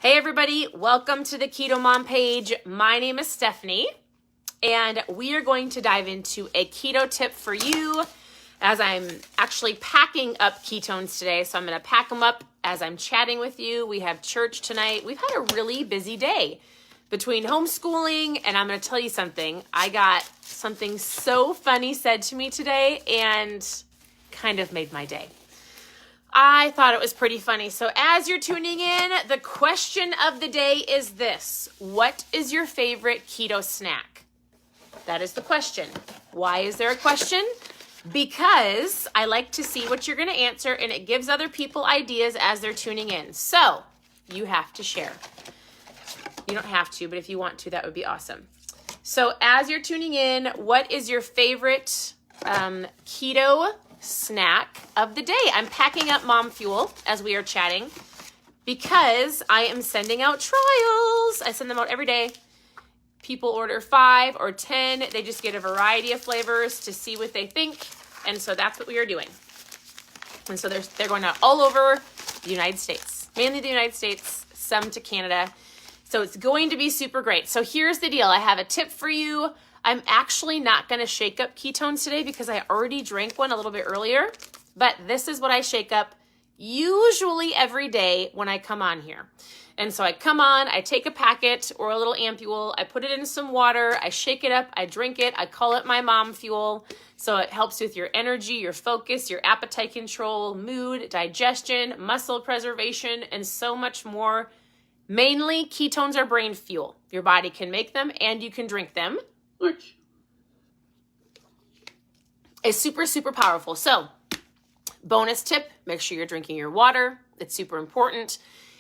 Hey everybody, welcome to the Keto Mom page. My name is Stephanie, and we are going to dive into a keto tip for you as I'm actually packing up ketones today. So I'm going to pack them up as I'm chatting with you. We have church tonight. We've had a really busy day between homeschooling, and I'm going to tell you something. I got something so funny said to me today and kind of made my day. I thought it was pretty funny. So as you're tuning in, the question of the day is this: what is your favorite keto snack? That is the question. Why is there a question? Because I like to see what you're going to answer, and it gives other people ideas as they're tuning in. So you have to share. You don't have to, but if you want to, that would be awesome. So as you're tuning in, what is your favorite keto snack of the day? I'm packing up mom fuel as we are chatting because I am sending out trials. I send them out every day. People order 5 or 10. They just get a variety of flavors to see what they think. And so that's what we are doing. And so they're going out all over the United States, mainly the United States, some to Canada. So it's going to be super great. So here's the deal. I have a tip for you. I'm actually not going to shake up ketones today because I already drank one a little bit earlier, but this is what I shake up usually every day when I come on here. And so I come on, I take a packet or a little ampule, I put it in some water, I shake it up, I drink it, I call it my mom fuel. So it helps with your energy, your focus, your appetite control, mood, digestion, muscle preservation, and so much more. Mainly, ketones are brain fuel. Your body can make them and you can drink them, which is super, super powerful. So, bonus tip, make sure you're drinking your water. It's super important.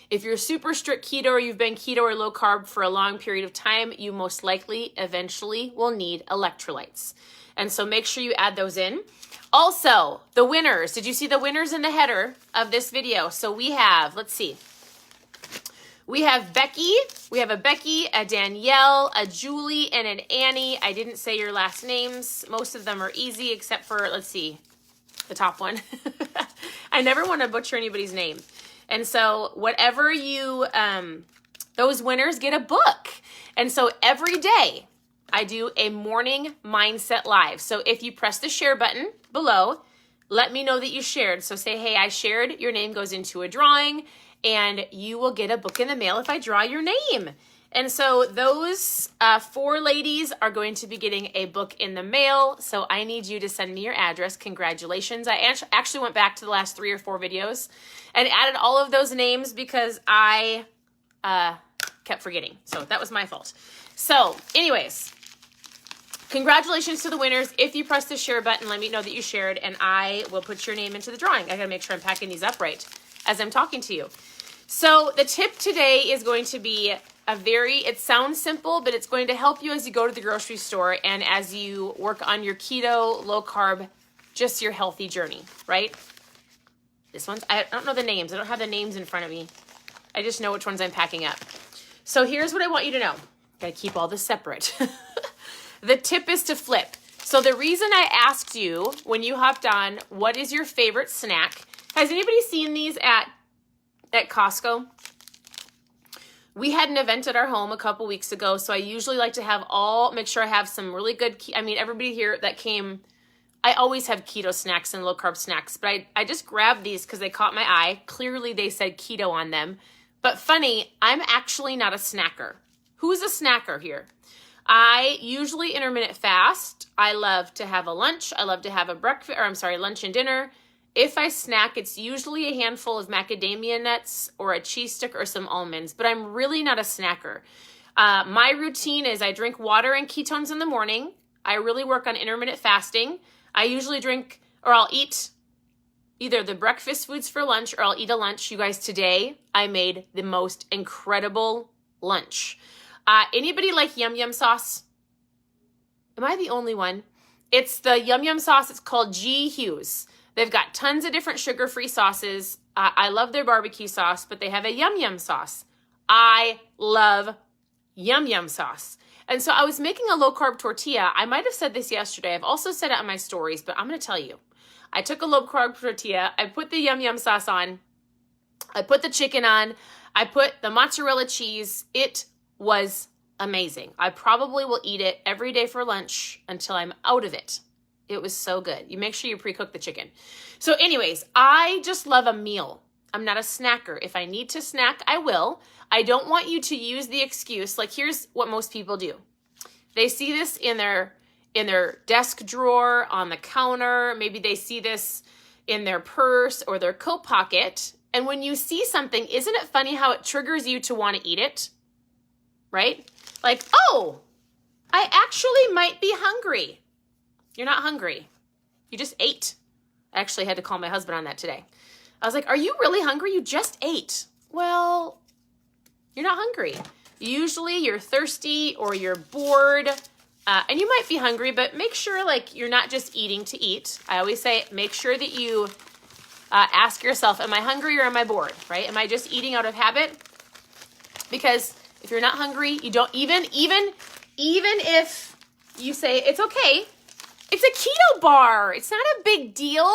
If you're super strict keto or you've been keto or low carb for a long period of time, you most likely eventually will need electrolytes. And so make sure you add those in. Also, the winners. Did you see the winners in the header of this video? So we have, let's see. We have Becky, we have a Becky, a Danielle, a Julie, and an Annie. I didn't say your last names. Most of them are easy except for, let's see, the top one. I never want to butcher anybody's name. And so whatever you, those winners get a book. And so every day I do a morning mindset live. So if you press the share button below, let me know that you shared. So say, hey, I shared, your name goes into a drawing, and you will get a book in the mail if I draw your name. And so those 4 ladies are going to be getting a book in the mail. So I need you to send me your address. Congratulations. I actually went back to the last 3 or 4 videos and added all of those names because I kept forgetting. So that was my fault. So anyways, congratulations to the winners. If you press the share button, let me know that you shared, and I will put your name into the drawing. I got to make sure I'm packing these up right as I'm talking to you. So the tip today is going to be it sounds simple, but it's going to help you as you go to the grocery store and as you work on your keto, low carb, just your healthy journey, right? This one's, I don't know the names. I don't have the names in front of me. I just know which ones I'm packing up. So here's what I want you to know. Gotta keep all this separate. The tip is to flip. So the reason I asked you when you hopped on, what is your favorite snack? Has anybody seen these at Costco? We had an event at our home a couple weeks ago, so I usually like to make sure I have some really good, everybody here that came, I always have keto snacks and low carb snacks, but I just grabbed these because they caught my eye. Clearly they said keto on them, but funny, I'm actually not a snacker. Who's a snacker here? I usually intermittent fast. I love to have a lunch. I love to have lunch and dinner. If I snack, it's usually a handful of macadamia nuts or a cheese stick or some almonds, but I'm really not a snacker. My routine is I drink water and ketones in the morning. I really work on intermittent fasting. I usually I'll eat either the breakfast foods for lunch or I'll eat a lunch. You guys, today I made the most incredible lunch. Anybody like 𝗬𝗵𝘁 sauce? Am I the only one? It's the 𝗬𝗵𝘁 sauce. It's called 𝗂𝗵𝘁. They've got tons of different sugar-free sauces. I love their barbecue sauce, but they have a 𝗬𝗵𝘁 sauce. I love 𝗬𝗵𝘁 sauce. And so I was making a low-carb tortilla. I might have said this yesterday. I've also said it on my stories, but I'm going to tell you. I took a low-carb tortilla. I put the 𝗬𝗵𝘁 sauce on. I put the chicken on. I put the mozzarella cheese. It was amazing. I probably will eat it every day for lunch until I'm out of it. It was so good. You make sure you pre-cook the chicken. So anyways, I just love a meal. I'm not a snacker. If I need to snack, I will. I don't want you to use the excuse, like here's what most people do. They see this in their desk drawer, on the counter. Maybe they see this in their purse or their coat pocket. And when you see something, isn't it funny how it triggers you to want to eat it? Right? Like, oh, I actually might be hungry. You're not hungry. You just ate. I actually had to call my husband on that today. I was like, are you really hungry? You just ate. Well, you're not hungry. Usually you're thirsty or you're bored. And you might be hungry, but make sure like you're not just eating to eat. I always say, make sure that you ask yourself, am I hungry or am I bored, right? Am I just eating out of habit? Because if you're not hungry, you don't even if you say, it's okay, it's a keto bar. It's not a big deal.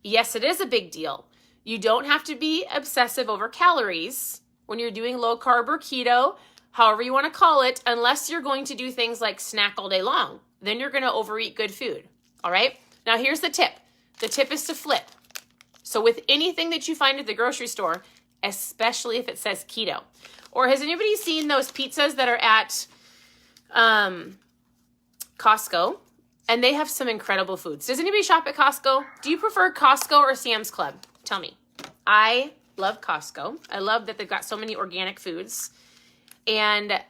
Yes, it is a big deal. You don't have to be obsessive over calories when you're doing low carb or keto, however you want to call it, unless you're going to do things like snack all day long. Then you're going to overeat good food. All right. Now here's the tip. The tip is to flip. So with anything that you find at the grocery store, especially if it says keto, or has anybody seen those pizzas that are at Costco? And they have some incredible foods. Does anybody shop at Costco? Do you prefer Costco or Sam's Club? Tell me. I love Costco. I love that they've got so many organic foods and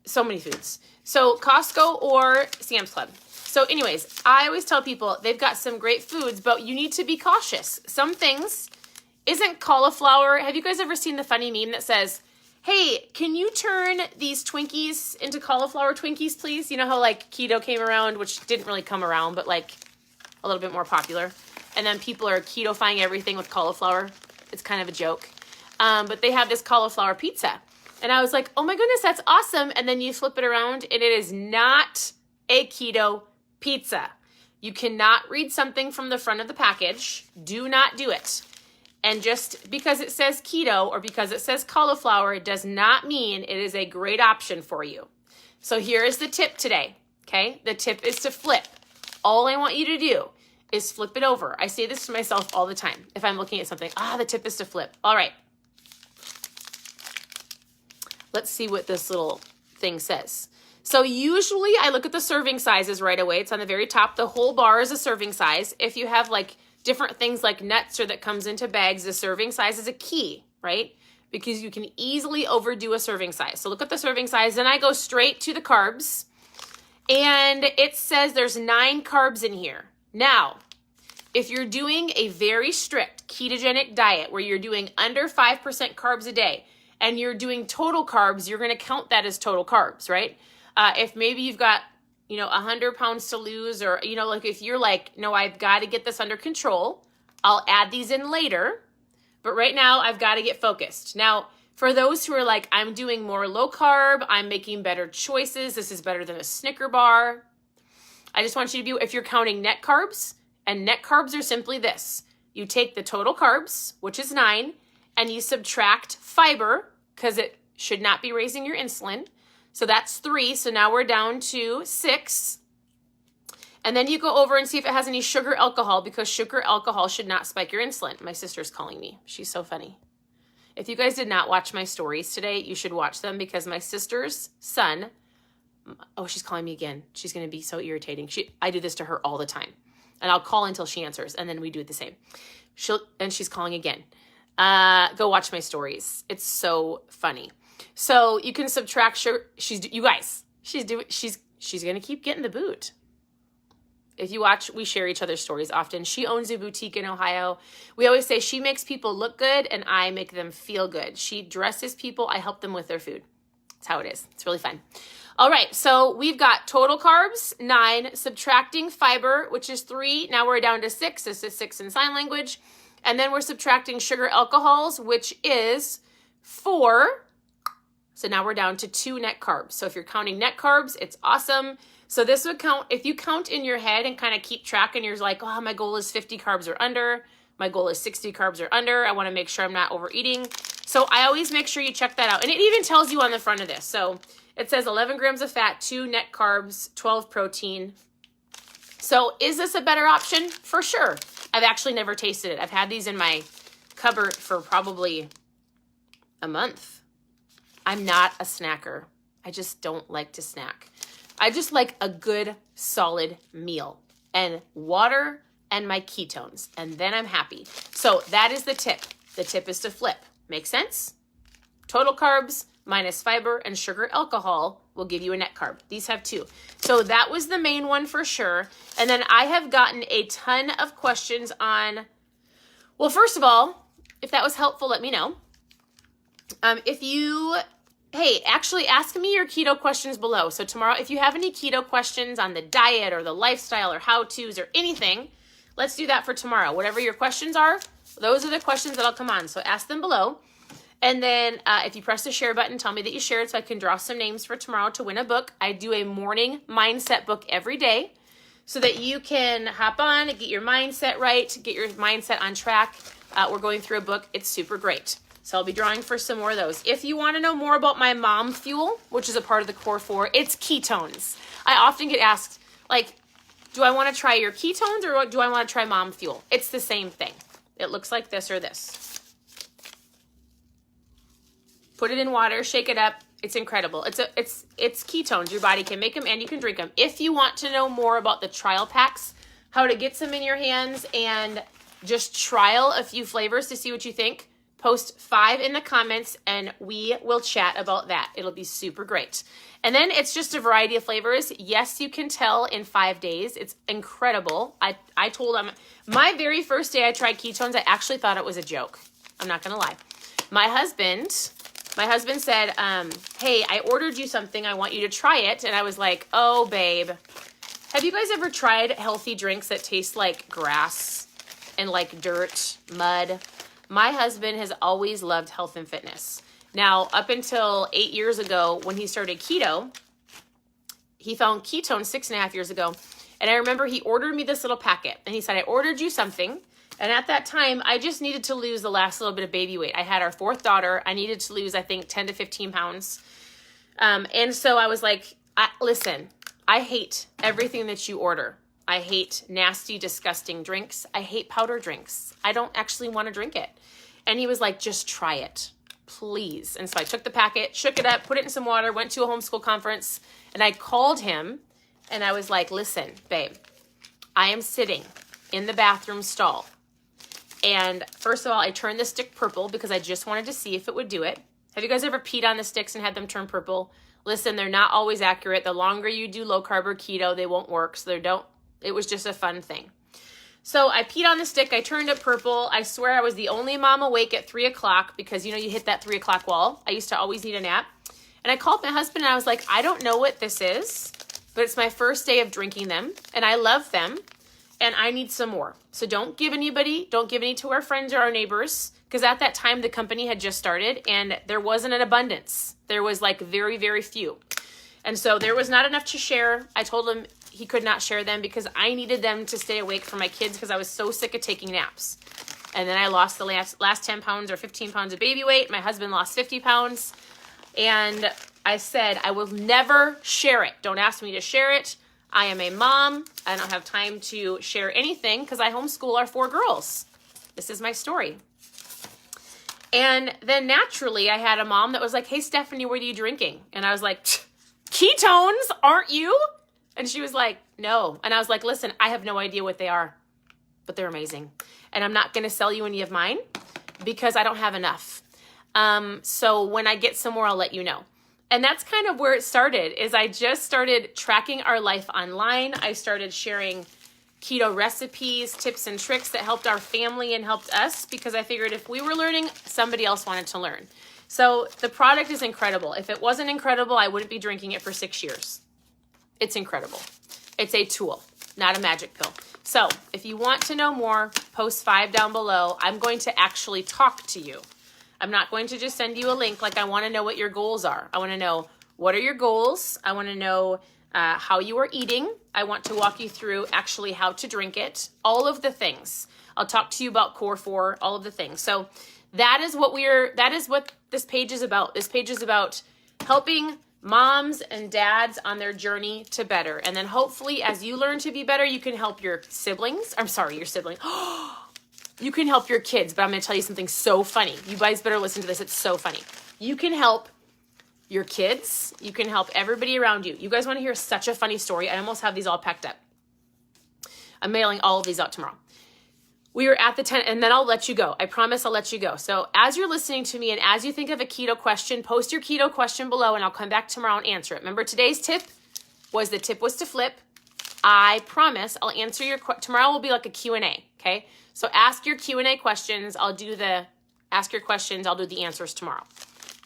so many foods. So Costco or Sam's Club. So anyways, I always tell people they've got some great foods, but you need to be cautious. Some things isn't cauliflower. Have you guys ever seen the funny meme that says, hey, can you turn these Twinkies into cauliflower Twinkies, please? You know how like keto came around, which didn't really come around, but like a little bit more popular. And then people are keto-fying everything with cauliflower. It's kind of a joke. But they have this cauliflower pizza. And I was like, oh my goodness, that's awesome. And then you flip it around and it is not a keto pizza. You cannot read something from the front of the package. Do not do it. And just because it says keto or because it says cauliflower does not mean it is a great option for you. So here is the tip today, okay? The tip is to flip. All I want you to do is flip it over. I say this to myself all the time. If I'm looking at something, the tip is to flip. All right. Let's see what this little thing says. So usually I look at the serving sizes right away. It's on the very top. The whole bar is a serving size. If you have like different things like nuts or that comes into bags, the serving size is a key, right? Because you can easily overdo a serving size. So look at the serving size. Then I go straight to the carbs. And it says there's 9 carbs in here. Now, if you're doing a very strict ketogenic diet where you're doing under 5% carbs a day and you're doing total carbs, you're going to count that as total carbs, right? If maybe you've got 100 pounds to lose, or, like if you're like, no, I've got to get this under control, I'll add these in later. But right now I've got to get focused. Now, for those who are like, I'm doing more low carb, I'm making better choices, this is better than a Snicker bar. I just want you to be, if you're counting net carbs, and net carbs are simply this. You take the total carbs, which is 9, and you subtract fiber, because it should not be raising your insulin. So that's 3. So now we're down to 6. And then you go over and see if it has any sugar alcohol, because sugar alcohol should not spike your insulin. My sister's calling me. She's so funny. If you guys did not watch my stories today, you should watch them, because my sister's son, she's calling me again. She's going to be so irritating. I do this to her all the time. And I'll call until she answers, and then we do it the same. And she's calling again. Go watch my stories. It's so funny. So you can subtract sugar. She's going to keep getting the boot. If you watch, we share each other's stories often. She owns a boutique in Ohio. We always say she makes people look good and I make them feel good. She dresses people. I help them with their food. That's how it is. It's really fun. All right. So we've got total carbs, 9, subtracting fiber, which is 3. Now we're down to 6. This is 6 in sign language. And then we're subtracting sugar alcohols, which is 4. So now we're down to 2 net carbs. So if you're counting net carbs, it's awesome. So this would count, if you count in your head and kind of keep track and you're like, my goal is 50 carbs or under. My goal is 60 carbs or under. I want to make sure I'm not overeating. So I always make sure you check that out. And it even tells you on the front of this. So it says 11 grams of fat, 2 net carbs, 12 protein. So is this a better option? For sure. I've actually never tasted it. I've had these in my cupboard for probably a month. I'm not a snacker. I just don't like to snack. I just like a good, solid meal and water and my ketones, and then I'm happy. So that is the tip. The tip is to flip. Make sense? Total carbs minus fiber and sugar alcohol will give you a net carb. These have 2. So that was the main one for sure. And then I have gotten a ton of questions on, well, first of all, if that was helpful, let me know. Hey, actually ask me your keto questions below. So tomorrow, if you have any keto questions on the diet or the lifestyle or how-tos or anything, let's do that for tomorrow. Whatever your questions are, those are the questions that'll come on. So ask them below. And then if you press the share button, tell me that you shared so I can draw some names for tomorrow to win a book. I do a morning mindset book every day so that you can hop on and get your mindset right, get your mindset on track. We're going through a book. It's super great. So I'll be drawing for some more of those. If you want to know more about my mom fuel, which is a part of the core 4, it's ketones. I often get asked, like, do I want to try your ketones or do I want to try mom fuel? It's the same thing. It looks like this or this. Put it in water, shake it up. It's incredible. It's ketones. Your body can make them and you can drink them. If you want to know more about the trial packs, how to get some in your hands and just trial a few flavors to see what you think, post 5 in the comments and we will chat about that. It'll be super great. And then it's just a variety of flavors. Yes, you can tell in 5 days. It's incredible. I told them, my very first day I tried ketones, I actually thought it was a joke. I'm not gonna lie. My husband said, hey, I ordered you something. I want you to try it. And I was like, oh, babe, have you guys ever tried healthy drinks that taste like grass and like dirt, mud? My husband has always loved health and fitness. Now, up until 8 years ago when he started keto, he found ketones 6.5 years ago. And I remember he ordered me this little packet and he said, I ordered you something. And at that time, I just needed to lose the last little bit of baby weight. I had our 4th daughter. I needed to lose, I think, 10 to 15 pounds. And so I was like, listen, I hate everything that you order. I hate nasty, disgusting drinks. I hate powder drinks. I don't actually want to drink it. And he was like, just try it, please. And so I took the packet, shook it up, put it in some water, went to a homeschool conference, and I called him and I was like, listen, babe, I am sitting in the bathroom stall. And first of all, I turned the stick purple because I just wanted to see if it would do it. Have you guys ever peed on the sticks and had them turn purple? Listen, they're not always accurate. The longer you do low carb or keto, they won't work. So it was just a fun thing. So I peed on the stick. I turned it purple. I swear I was the only mom awake at 3 o'clock because, you hit that 3 o'clock wall. I used to always need a nap. And I called my husband and I was like, I don't know what this is, but it's my first day of drinking them and I love them and I need some more. So don't give any to our friends or our neighbors because at that time the company had just started and there wasn't an abundance. There was like very, very few. And so there was not enough to share. I told him he could not share them because I needed them to stay awake for my kids because I was so sick of taking naps. And then I lost the last 10 pounds or 15 pounds of baby weight. My husband lost 50 pounds. And I said, I will never share it. Don't ask me to share it. I am a mom. I don't have time to share anything because I homeschool our 4 girls. This is my story. And then naturally I had a mom that was like, hey, Stephanie, what are you drinking? And I was like, ketones, aren't you? And she was like, no. And I was like, listen, I have no idea what they are, but they're amazing. And I'm not going to sell you any of mine because I don't have enough. So when I get some more, I'll let you know. And that's kind of where it started, is I just started tracking our life online. I started sharing keto recipes, tips and tricks that helped our family and helped us because I figured if we were learning, somebody else wanted to learn. So the product is incredible. If it wasn't incredible, I wouldn't be drinking it for 6 years. It's incredible. It's a tool, not a magic pill. So if you want to know more, post 5 down below. I'm going to actually talk to you. I'm not going to just send you a link. Like, I want to know what your goals are. I want to know what are your goals. I want to know how you are eating. I want to walk you through actually how to drink it. All of the things. I'll talk to you about core 4, all of the things. So that is what this page is about. This page is about helping moms and dads on their journey to better. And then hopefully as you learn to be better, you can help your siblings. I'm sorry, your sibling. You can help your kids, but I'm going to tell you something so funny. You guys better listen to this. It's so funny. You can help your kids. You can help everybody around you. You guys want to hear such a funny story? I almost have these all packed up. I'm mailing all of these out tomorrow. We were at the tent, and then I'll let you go. I promise I'll let you go. So as you're listening to me and as you think of a keto question, post your keto question below and I'll come back tomorrow and answer it. Remember today's tip was to flip. I promise I'll answer your tomorrow will be like a Q&A, okay? So ask your Q&A questions. I'll do the answers tomorrow.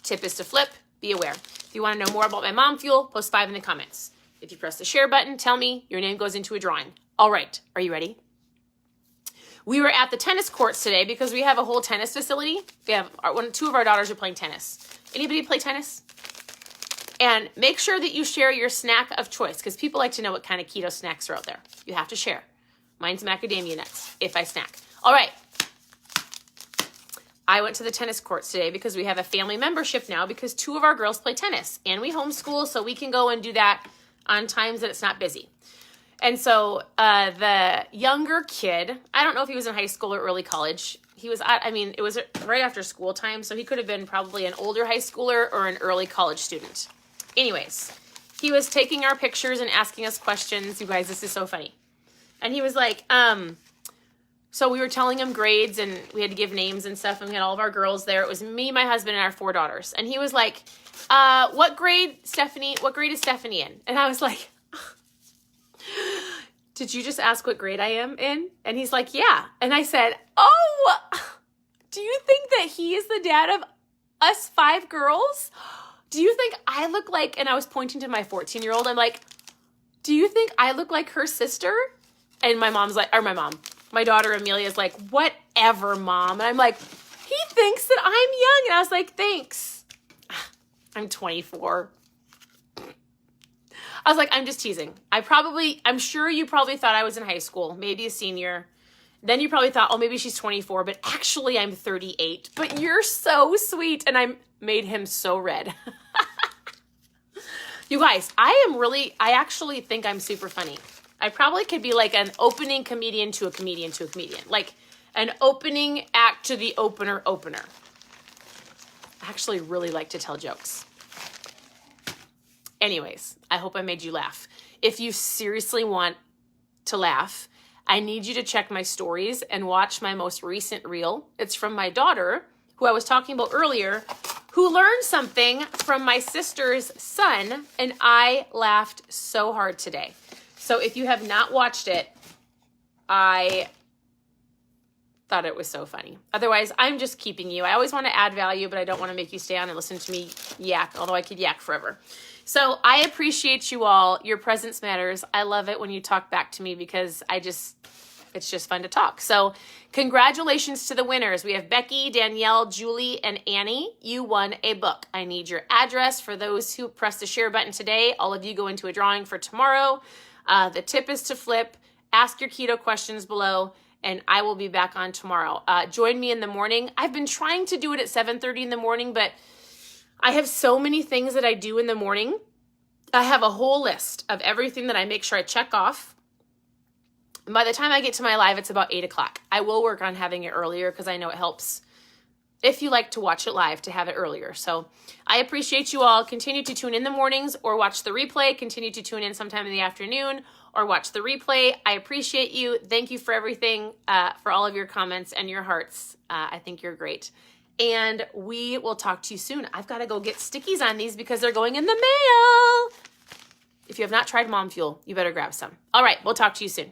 Tip is to flip. Be aware. If you want to know more about my mom fuel, post 5 in the comments. If you press the share button, tell me your name goes into a drawing. All right. Are you ready? We were at the tennis courts today because we have a whole tennis facility. We have two of our daughters are playing tennis. Anybody play tennis? And make sure that you share your snack of choice because people like to know what kind of keto snacks are out there. You have to share. Mine's macadamia nuts if I snack. All right. I went to the tennis courts today because we have a family membership now because 2 of our girls play tennis and we homeschool so we can go and do that on times that it's not busy. And so the younger kid, I don't know if he was in high school or early college. It was right after school time, so he could have been probably an older high schooler or an early college student. Anyways, he was taking our pictures and asking us questions. You guys, this is so funny. And he was like, so we were telling him grades and we had to give names and stuff and we had all of our girls there. It was me, my husband, and our 4 daughters. And he was like, what grade is Stephanie in? And I was like, did you just ask what grade I am in? And he's like, yeah. And I said, oh, do you think that he is the dad of us 5 girls? Do you think I look like, and I was pointing to my 14-year-old, I'm like, do you think I look like her sister? And my daughter Amelia is like, whatever, Mom. And I'm like, he thinks that I'm young. And I was like, thanks. I'm 24. I was like, I'm just teasing. I'm sure you probably thought I was in high school, maybe a senior. Then you probably thought, oh, maybe she's 24, but actually I'm 38. But you're so sweet. And I made him so red. You guys, I actually think I'm super funny. I probably could be like an opening comedian to a comedian to a comedian. Like an opening act to the opener. I actually really like to tell jokes. Anyways, I hope I made you laugh. If you seriously want to laugh, I need you to check my stories and watch my most recent reel. It's from my daughter, who I was talking about earlier, who learned something from my sister's son, and I laughed so hard today. So if you have not watched it, I thought it was so funny. Otherwise, I'm just keeping you. I always want to add value, but I don't want to make you stay on and listen to me yak, although I could yak forever. So I appreciate you all. Your presence matters. I love it when you talk back to me because it's just fun to talk. So congratulations to the winners. We have Becky, Danielle, Julie, and Annie. You won a book. I need your address for those who pressed the share button today. All of you go into a drawing for tomorrow. The tip is to flip. Ask your keto questions below, and I will be back on tomorrow. Join me in the morning. I've been trying to do it at 7:30 in the morning, but I have so many things that I do in the morning. I have a whole list of everything that I make sure I check off. And by the time I get to my live, it's about 8 o'clock. I will work on having it earlier because I know it helps if you like to watch it live to have it earlier. So I appreciate you all. Continue to tune in the mornings or watch the replay. Continue to tune in sometime in the afternoon or watch the replay. I appreciate you. Thank you for everything, for all of your comments and your hearts. I think you're great. And we will talk to you soon. I've got to go get stickies on these because they're going in the mail. If you have not tried Mom Fuel, you better grab some. All right, we'll talk to you soon.